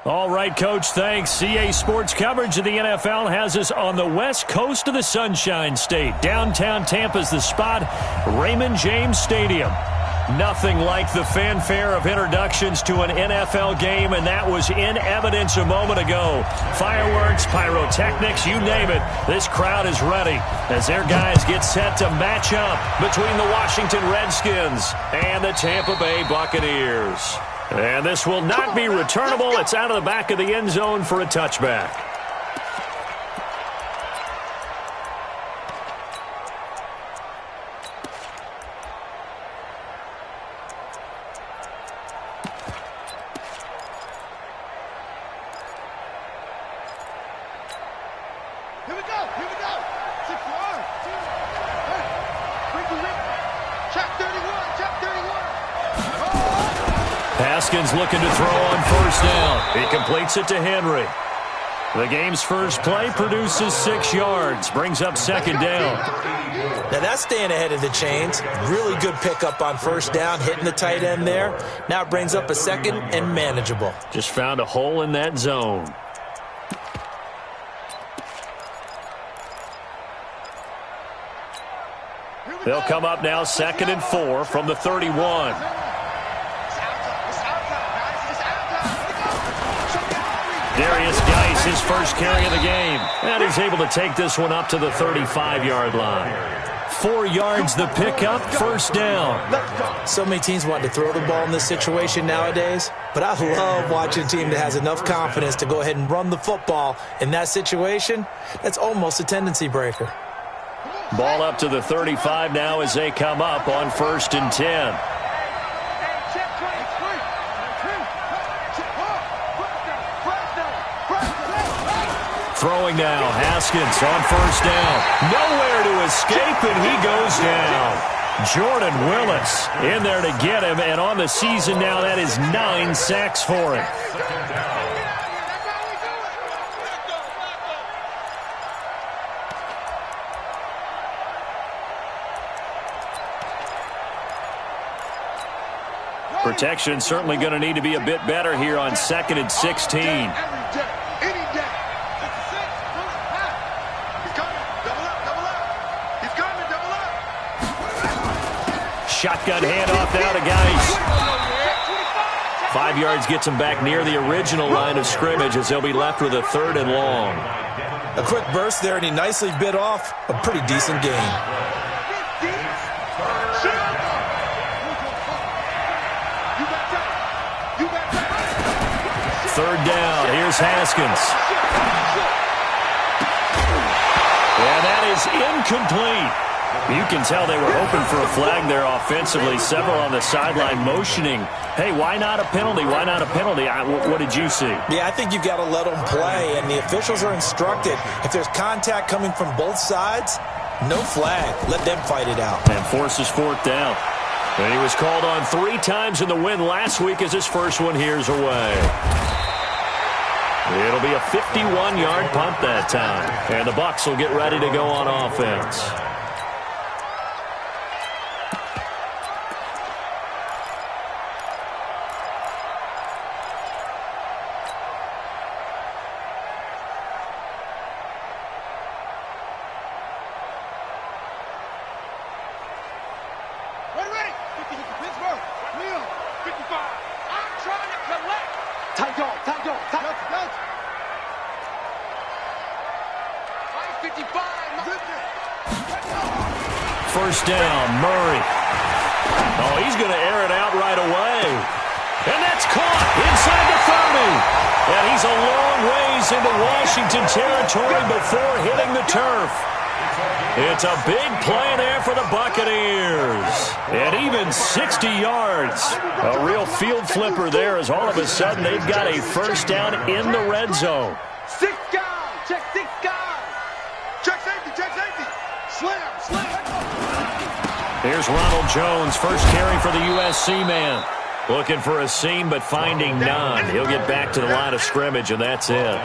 All right, Coach, thanks. CA Sports coverage of the NFL has us on the west coast of the Sunshine State. Downtown Tampa's the spot, Raymond James Stadium. Nothing like the fanfare of introductions to an NFL game, and that was in evidence a moment ago. Fireworks, pyrotechnics, you name it. This crowd is ready as their guys get set to match up between the Washington Redskins and the Tampa Bay Buccaneers. And this will not be returnable. It's out of the back of the end zone for a touchback. Haskins looking to throw on first down. He completes it to Henry. The game's first play produces 6 yards, brings up second down. Now that's staying ahead of the chains. Really good pickup on first down, hitting the tight end there. Now it brings up a second and manageable. Just found a hole in that zone. They'll come up now 2nd and 4 from the 31. Darius Geis, his first carry of the game. And he's able to take this one up to the 35-yard line. 4 yards the pickup, first down. So many teams want to throw the ball in this situation nowadays, but I love watching a team that has enough confidence to go ahead and run the football in that situation. That's almost a tendency breaker. Ball up to the 35 now as they come up on 1st and 10. Throwing now, Haskins on first down. Nowhere to escape, and he goes down. Jordan Willis in there to get him, and on the season now, that is 9 sacks for him. Protection certainly going to need to be a bit better here on 2nd and 16. Shotgun handoff now to Geis. 5 yards gets him back near the original line of scrimmage as they'll be left with a 3rd and long. A quick burst there, and he nicely bit off a pretty decent gain. Third down. Here's Haskins. And that is incomplete. You can tell they were hoping for a flag there offensively. Several on the sideline motioning, hey, why not a penalty? Why not a penalty? What did you see? Yeah, I think you've got to let them play, and the officials are instructed. If there's contact coming from both sides, no flag. Let them fight it out. And forces 4th down. And he was called on 3 times in the win last week as his first one here's away. It'll be a 51-yard punt that time. And the Bucs will get ready to go on offense. First down, Murray. Oh, he's going to air it out right away. And that's caught inside the 30. And he's a long ways into Washington territory before hitting the turf. It's a big play there for the Buccaneers. And even 60 yards. A real field flipper there as all of a sudden they've got a first down in the red zone. 6 guys. Check 6 guys. Check safety. Check safety. Slam. Here's Ronald Jones, first carry for the USC man. Looking for a seam, but finding none. He'll get back to the line of scrimmage, and that's it.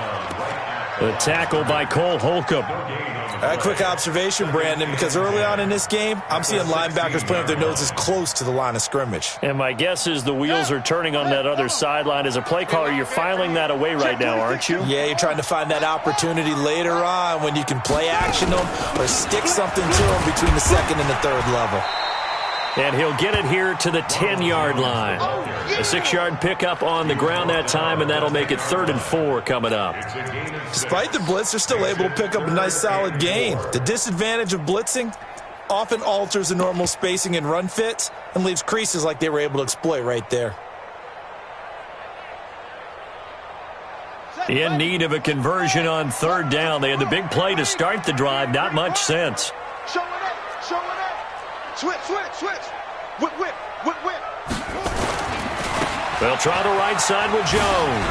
The tackle by Cole Holcomb. A quick observation, Brandon, because early on in this game, I'm seeing linebackers playing with their noses close to the line of scrimmage. And my guess is the wheels are turning on that other sideline. As a play caller, you're filing that away right now, aren't you? Yeah, you're trying to find that opportunity later on when you can play action them or stick something to them between the second and the third level. And he'll get it here to the 10-yard line. A 6-yard pickup on the ground that time, and that'll make it 3rd and 4 coming up. Despite the blitz, they're still able to pick up a nice, solid gain. The disadvantage of blitzing often alters the normal spacing and run fits and leaves creases like they were able to exploit right there. In need of a conversion on 3rd down. They had the big play to start the drive. Not much sense. Show it up. Show it up. Switch, switch, switch. Whip, whip, whip, whip. They'll try the right side with Jones.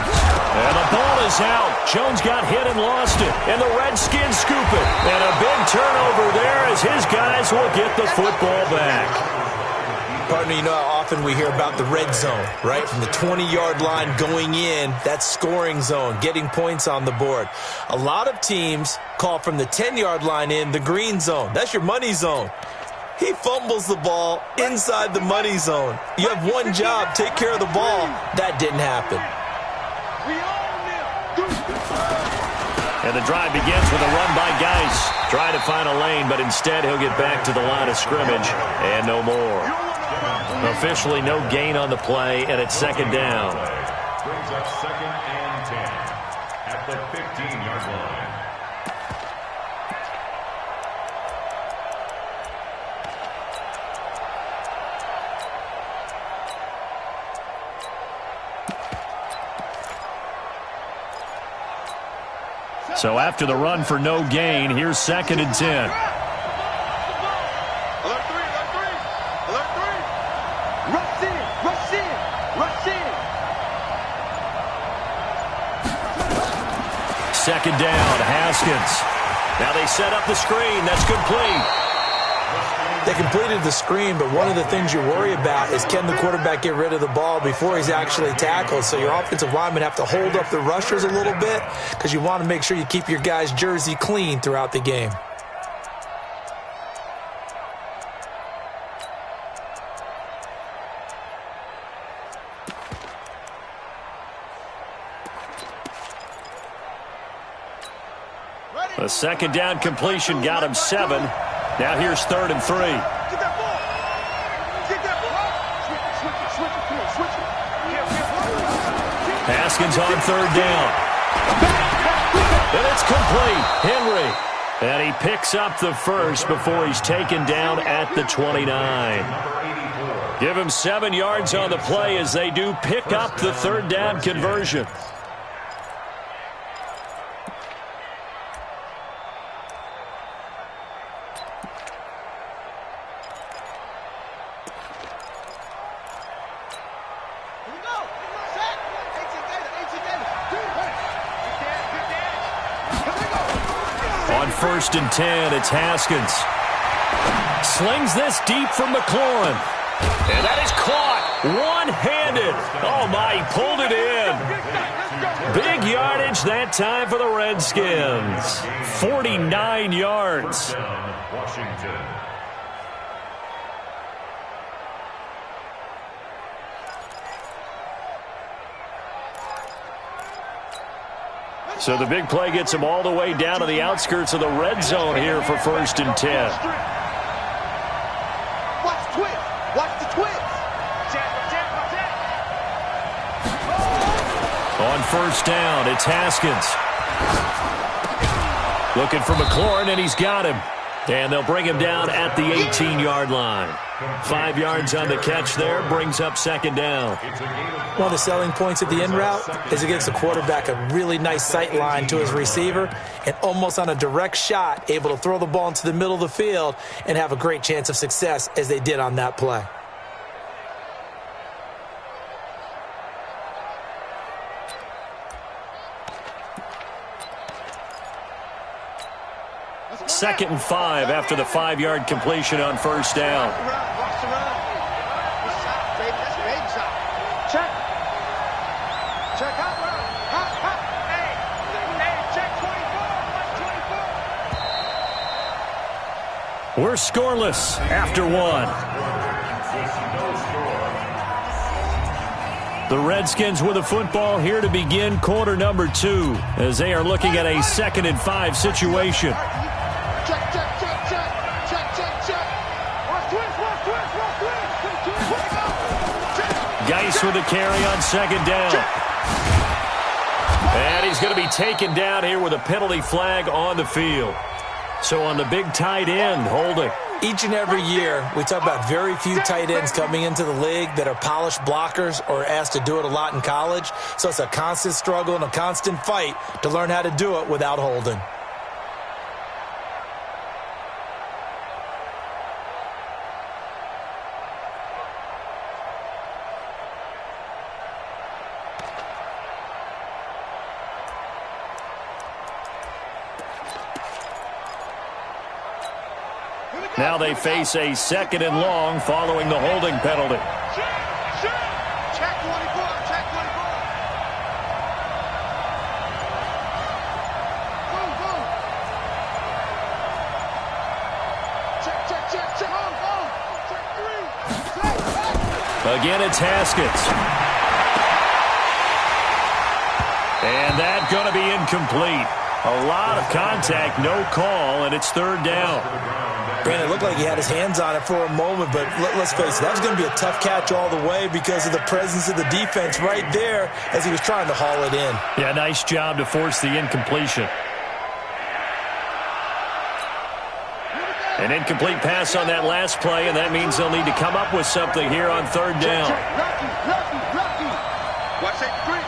And the ball is out. Jones got hit and lost it. And the Redskins scoop it. And a big turnover there as his guys will get the football back. Partner, you know how often we hear about the red zone, right? From the 20-yard line going in, that's scoring zone, getting points on the board. A lot of teams call from the 10-yard line in the green zone. That's your money zone. He fumbles the ball inside the money zone. You have one job, take care of the ball. That didn't happen. And the drive begins with a run by Geis. Try to find a lane, but instead he'll get back to the line of scrimmage and no more. Officially no gain on the play, and it's 2nd down. Brings up 2nd and 10 at the 15-yard line. So after the run for no gain, here's 2nd and 10. Alert 3, alert 3, alert 3. Rush in, rush in, rush in. 2nd down, Haskins. Now they set up the screen. That's complete. They completed the screen, but one of the things you worry about is can the quarterback get rid of the ball before he's actually tackled? So your offensive linemen have to hold up the rushers a little bit because you want to make sure you keep your guy's jersey clean throughout the game. The 2nd down completion got him 7. Now here's 3rd and 3. Get that ball. Get that ball. Switch it, switch it, switch it. Haskins on 3rd down. And it's complete. Henry. And he picks up the first before he's taken down at the 29. Give him 7 yards on the play as they do pick up the 3rd down conversion. On 1st and 10, it's Haskins. Slings this deep from McLaurin. And that is caught one-handed. Oh, my, he pulled it in. Big yardage that time for the Redskins. 49 yards. Washington. So the big play gets him all the way down to the outskirts of the red zone here for 1st and 10. Watch the twist. Watch the twist. On 1st down, it's Haskins. Looking for McLaurin, and he's got him. And they'll bring him down at the 18-yard line. 5 yards on the catch there, brings up 2nd down. One of the selling points of the in route is it gives the quarterback a really nice sight line to his receiver and almost on a direct shot able to throw the ball into the middle of the field and have a great chance of success as they did on that play. Second and 5 after the 5-yard completion on 1st down. Watch the run. Shot, baby. That's a baby shot. Check. Check out. Hop, hop. Hey, check 20. We're scoreless after one. The Redskins with a football here to begin quarter number 2 as they are looking at a 2nd and 5 situation. Geis with a carry on 2nd down. And he's going to be taken down here with a penalty flag on the field. So on the big tight end, holding. Each and every year, we talk about very few tight ends coming into the league that are polished blockers or asked to do it a lot in college. So it's a constant struggle and a constant fight to learn how to do it without holding. Now they face a 2nd and long following the holding penalty. Check 24, check 24. Go. Check. Check 3. Again, it's Haskins. And that's going to be incomplete. A lot of contact, no call, and it's 3rd down. Brandon, it looked like he had his hands on it for a moment, but let's face it, that was going to be a tough catch all the way because of the presence of the defense right there as he was trying to haul it in. Yeah, nice job to force the incompletion. An incomplete pass on that last play, and that means they'll need to come up with something here on 3rd down. Lucky. Watch that 3.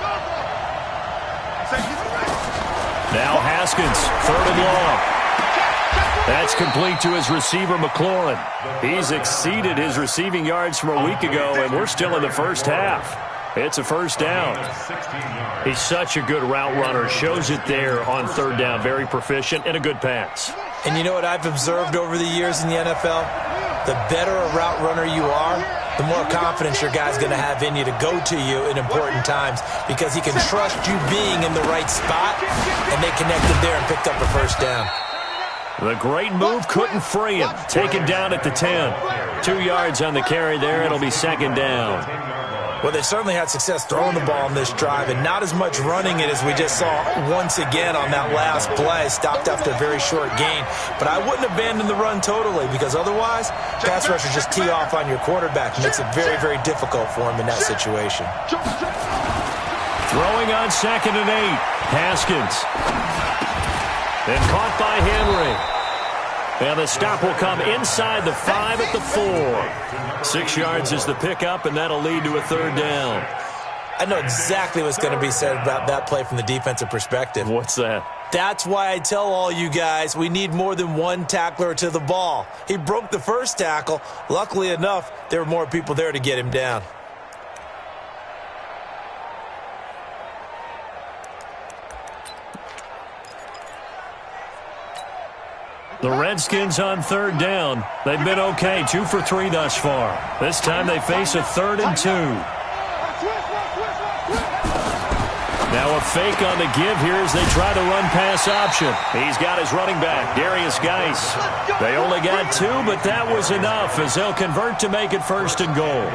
Now Haskins, 3rd and long. That's complete to his receiver, McLaurin. He's exceeded his receiving yards from a week ago, and we're still in the first half. It's a 1st down. He's such a good route runner. Shows it there on 3rd down. Very proficient and a good pass. And you know what I've observed over the years in the NFL? The better a route runner you are, the more confidence your guy's going to have in you to go to you in important times because he can trust you being in the right spot, and they connected there and picked up a 1st down. The great move couldn't free him. Taken down at the 10. 2 yards on the carry there. It'll be 2nd down. Well, they certainly had success throwing the ball in this drive and not as much running it as we just saw once again on that last play. Stopped after a very short gain. But I wouldn't abandon the run totally because otherwise, pass rushers just tee off on your quarterback. It makes it very, very difficult for him in that situation. Throwing on 2nd and 8. Haskins. And caught by Henry. And the stop will come inside the 5 at the 4. 6 yards is the pickup, and that'll lead to a 3rd down. I know exactly what's going to be said about that play from the defensive perspective. What's that? That's why I tell all you guys we need more than one tackler to the ball. He broke the first tackle. Luckily enough, there were more people there to get him down. The Redskins on 3rd down. They've been okay, 2 for 3 thus far. This time they face a 3rd and 2. Now a fake on the give here as they try to run pass option. He's got his running back, Darius Geis. They only got 2, but that was enough as they'll convert to make it 1st and goal.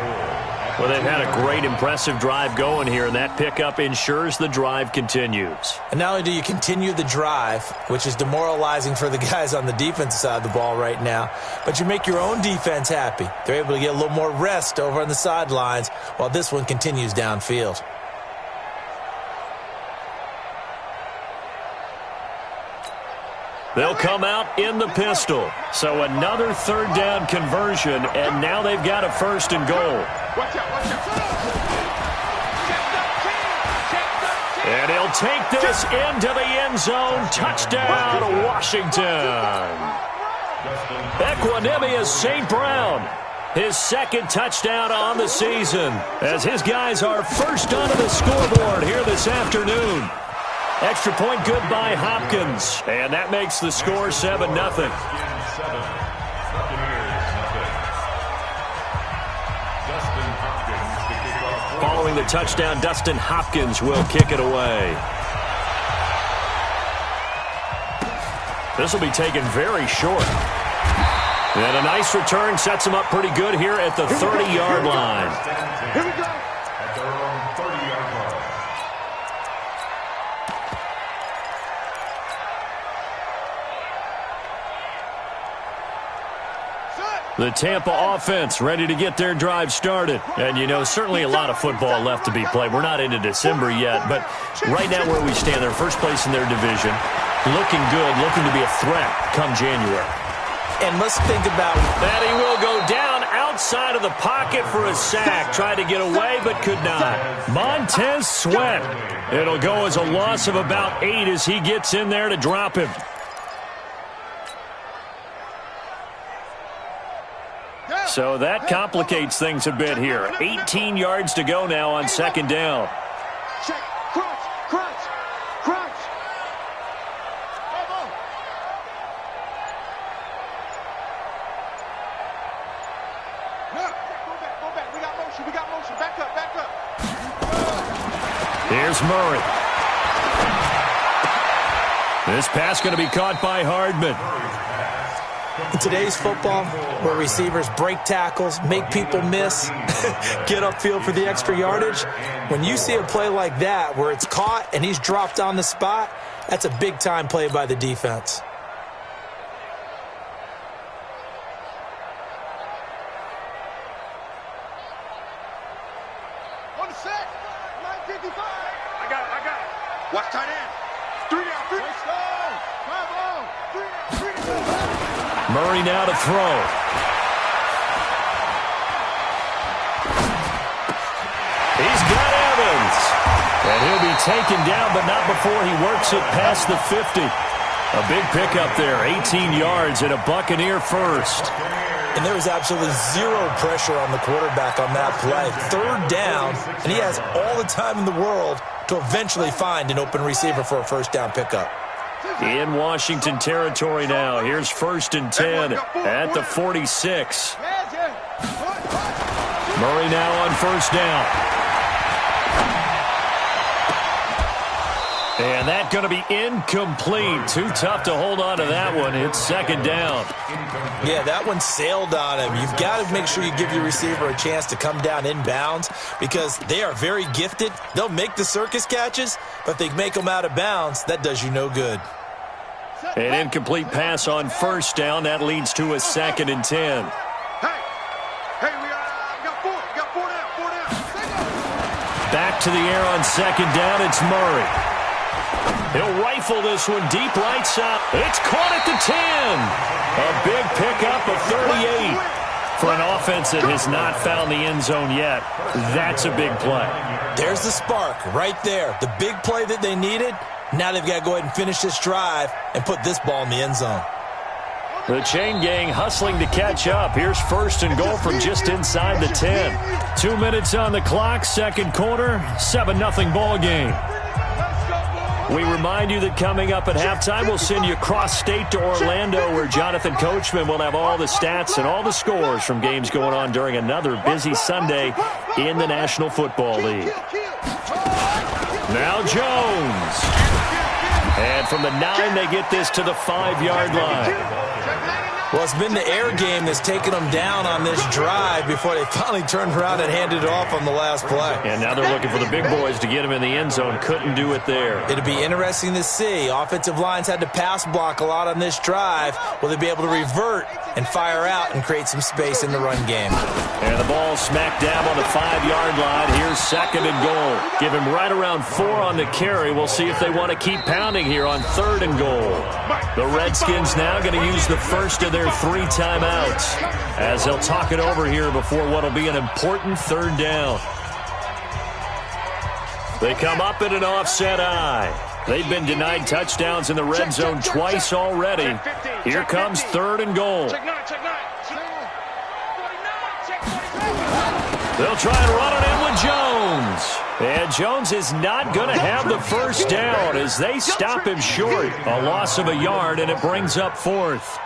Well, they've had a great, impressive drive going here, and that pickup ensures the drive continues. And not only do you continue the drive, which is demoralizing for the guys on the defensive side of the ball right now, but you make your own defense happy. They're able to get a little more rest over on the sidelines while this one continues downfield. They'll come out in the pistol. So another 3rd down conversion, and now they've got a 1st and goal. And he'll take this into the end zone. Touchdown, Washington. Equanimous St. Brown. His 2nd touchdown on the season as his guys are first onto the scoreboard here this afternoon. Extra point good by Hopkins. And that makes the score 7-0. Following the touchdown, Dustin Hopkins will kick it away. This will be taken very short. And a nice return sets him up pretty good here at the 30-yard line. Here we go. At their own 30-yard line. The Tampa offense ready to get their drive started. And, you know, certainly a lot of football left to be played. We're not into December yet, but right now where we stand, they're first place in their division. Looking good, looking to be a threat come January. And let's think about that. He will go down outside of the pocket for a sack. Tried to get away, but could not. Montez Sweat. It'll go as a loss of about 8 as he gets in there to drop him. So that complicates things a bit here. 18 yards to go now on second down. Check. Crunch. Crunch. Crunch. Go back. We got motion. Back up. Here's Murray. This pass going to be caught by Hardman. in today's football where receivers break tackles, make people miss, get upfield for the extra yardage. When you see a play like that where it's caught and he's dropped on the spot, that's a big-time play by the defense. On the set. 9:55. I got it. Watch tight end. 3 down. Let's go. 5 on. 3 down. Murray now to throw. He's got Evans. And he'll be taken down, but not before he works it past the 50. A big pickup there, 18 yards and a Buccaneer first. And there was absolutely zero pressure on the quarterback on that play. Third down, and he has all the time in the world to eventually find an open receiver for a first down pickup. In Washington territory now. Here's 1st and 10 at the 46. Murray now on 1st down. And that's going to be incomplete. Too tough to hold on to that one. It's 2nd down. Yeah, that one sailed on him. You've got to make sure you give your receiver a chance to come down inbounds because they are very gifted. They'll make the circus catches, but if they make them out of bounds, that does you no good. An incomplete pass on 1st down. That leads to a 2nd and 10. Hey, we got 4 down. Back to the air on 2nd down. It's Murray. He'll rifle this one deep right side. It's caught at the 10. A big pickup of 38. For an offense that has not found the end zone yet, that's a big play. There's the spark right there. The big play that they needed. Now they've got to go ahead and finish this drive and put this ball in the end zone. The chain gang hustling to catch up. Here's 1st and goal from just inside the 10. 2 minutes on the clock, 2nd quarter, 7-0 ball game. We remind you that coming up at halftime, we'll send you cross-state to Orlando, where Jonathan Coachman will have all the stats and all the scores from games going on during another busy Sunday in the National Football League. Now Jones. And from the 9, they get this to the 5-yard line. Well, it's been the air game that's taken them down on this drive before they finally turned around and handed it off on the last play. And now they're looking for the big boys to get him in the end zone. Couldn't do it there. It'll be interesting to see. Offensive lines had to pass block a lot on this drive. Will they be able to revert and fire out and create some space in the run game? And the ball smacked down on the 5-yard line. Here's 2nd and goal. Give him right around 4 on the carry. We'll see if they want to keep pounding here on 3rd and goal. The Redskins now going to use the first of their 3 timeouts as they'll talk it over here before what will be an important 3rd down. They come up in an offset eye. They've been denied touchdowns in the red zone twice already. Here comes 3rd and goal. They'll try and run it in with Jones. And Jones is not going to have the first down as they stop him short. A loss of a yard, and it brings up 4th.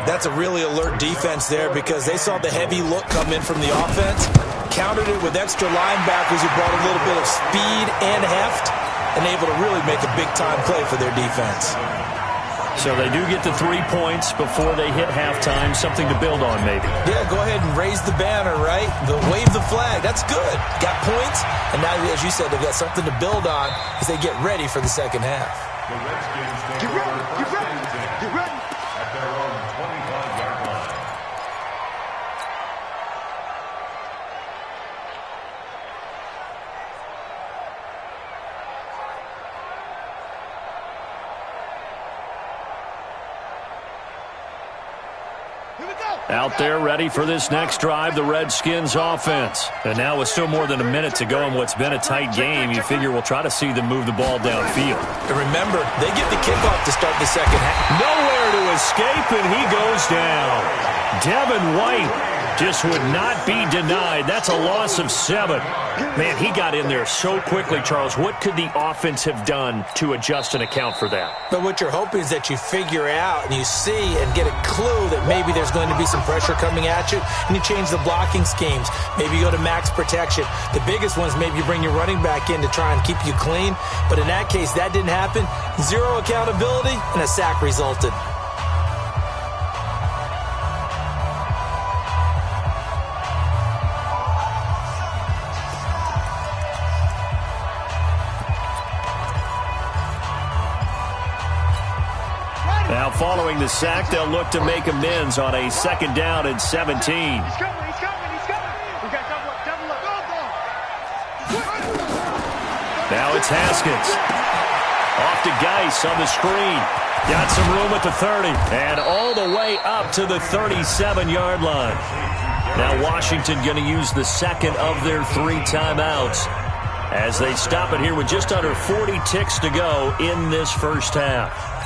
That's a really alert defense there because they saw the heavy look come in from the offense, countered it with extra linebackers who brought a little bit of speed and heft, and able to really make a big-time play for their defense. So they do get the 3 points before they hit halftime, something to build on maybe. Yeah, go ahead and raise the banner, right? Wave the flag. That's good. Got points, and now, as you said, they've got something to build on as they get ready for the second half. The Redskins take Get ready, over get first ready, and 10 get ready. at their own 25-yard line. Here we go. Out there ready for this next drive, the Redskins offense. And now with still more than a minute to go in what's been a tight game, you figure we'll try to see them move the ball downfield. And remember, they get the kickoff to start the second half. Nowhere to escape, and he goes down. Devin White just would not be denied. That's a loss of 7. Man, he got in there so quickly, Charles. What could the offense have done to adjust and account for that? But what you're hoping is that you figure out and you see and get a clue that maybe there's going to be some pressure coming at you, and you change the blocking schemes. Maybe you go to max protection. The biggest one is maybe you bring your running back in to try and keep you clean. But in that case, that didn't happen. 0 accountability, and a sack resulted. Now, following the sack, they'll look to make amends on a 2nd down and 17. He's coming, he's coming, he's coming. We got double up, double up. Now it's Haskins. Off to Geis on the screen. Got some room at the 30. And all the way up to the 37-yard line. Now Washington going to use the second of their 3 timeouts as they stop it here with just under 40 ticks to go in this first half.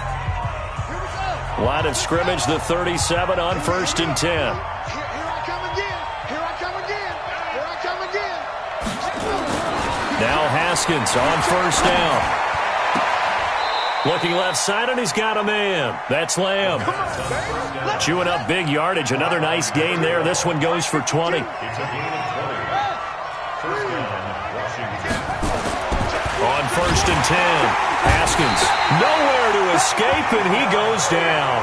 Line of scrimmage, the 37 on 1st and 10. Here I come again. Here I come again. Here I come again. Now Haskins on 1st down. Looking left side, and he's got a man. That's Lamb. Chewing up big yardage. Another nice gain there. This one goes for 20. It's a gain of 20. First down, Washington. On 1st and 10. Haskins nowhere to escape, and he goes down.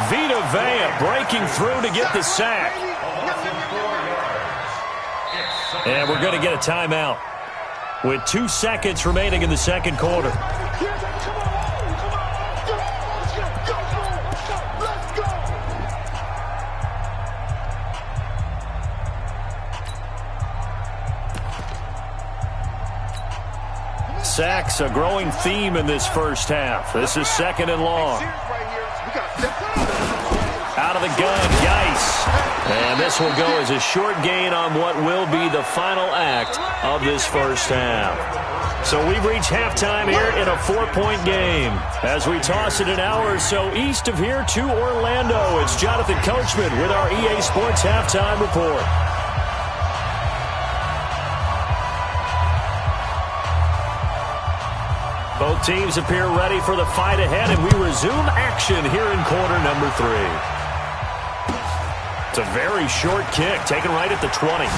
Vita Vea breaking through to get the sack. And we're going to get a timeout with 2 seconds remaining in the second quarter. Sacks, a growing theme in this first half. This is 2nd and long. Out of the gun, Geis. And this will go as a short gain on what will be the final act of this first half. So we've reached halftime here in a 4-point game. As we toss it an hour or so east of here to Orlando, it's Jonathan Coachman with our EA Sports Halftime Report. Both teams appear ready for the fight ahead, and we resume action here in quarter number 3. It's a very short kick, taken right at the 20.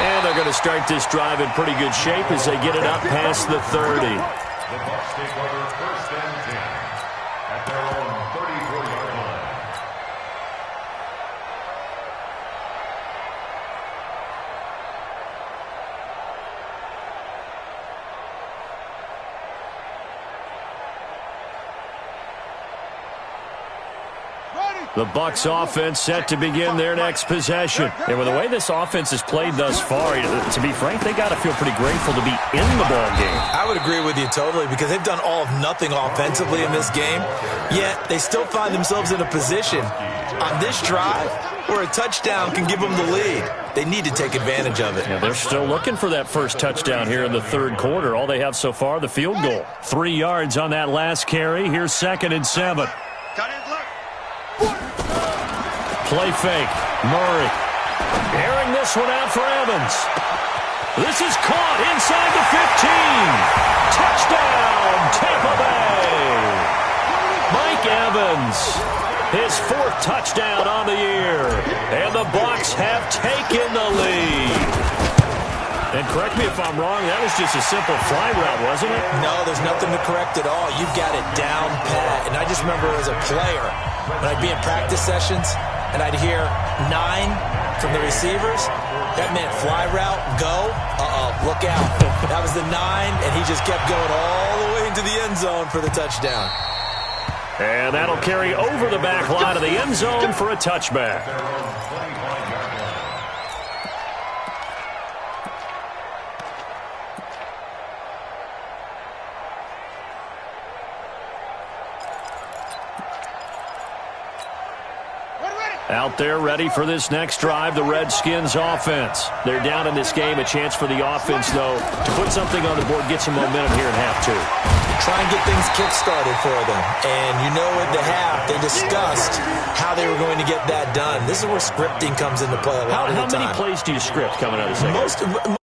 And they're going to start this drive in pretty good shape as they get it up past the 30. The Bucs take over 1st and 10 at their own 34-yard line. The Bucs offense set to begin their next possession. And with the way this offense has played thus far, to be frank, they got to feel pretty grateful to be in the ball game. I would agree with you totally because they've done all of nothing offensively in this game, yet they still find themselves in a position on this drive where a touchdown can give them the lead. They need to take advantage of it. Yeah, they're still looking for that first touchdown here in the 3rd quarter. All they have so far, the field goal. 3 yards on that last carry. Here's 2nd and 7. Play fake. Murray. Airing this one out for Evans. This is caught inside the 15. Touchdown, Tampa Bay. Mike Evans. His 4th touchdown on the year. And the Bucs have taken the lead. And correct me if I'm wrong, that was just a simple fly route, wasn't it? No, there's nothing to correct at all. You've got it down pat. And I just remember as a player, when I'd be in practice sessions and I'd hear 9 from the receivers, that meant fly route, go, look out. That was the 9, and he just kept going all the way into the end zone for the touchdown. And that'll carry over the back line of the end zone for a touchback. Out there ready for this next drive, the Redskins offense. They're down in this game. A chance for the offense, though, to put something on the board, get some momentum here in half 2. Try and get things kick-started for them. And you know at the half, they discussed how they were going to get that done. This is where scripting comes into play a lot of the time. How many plays do you script coming out of the second?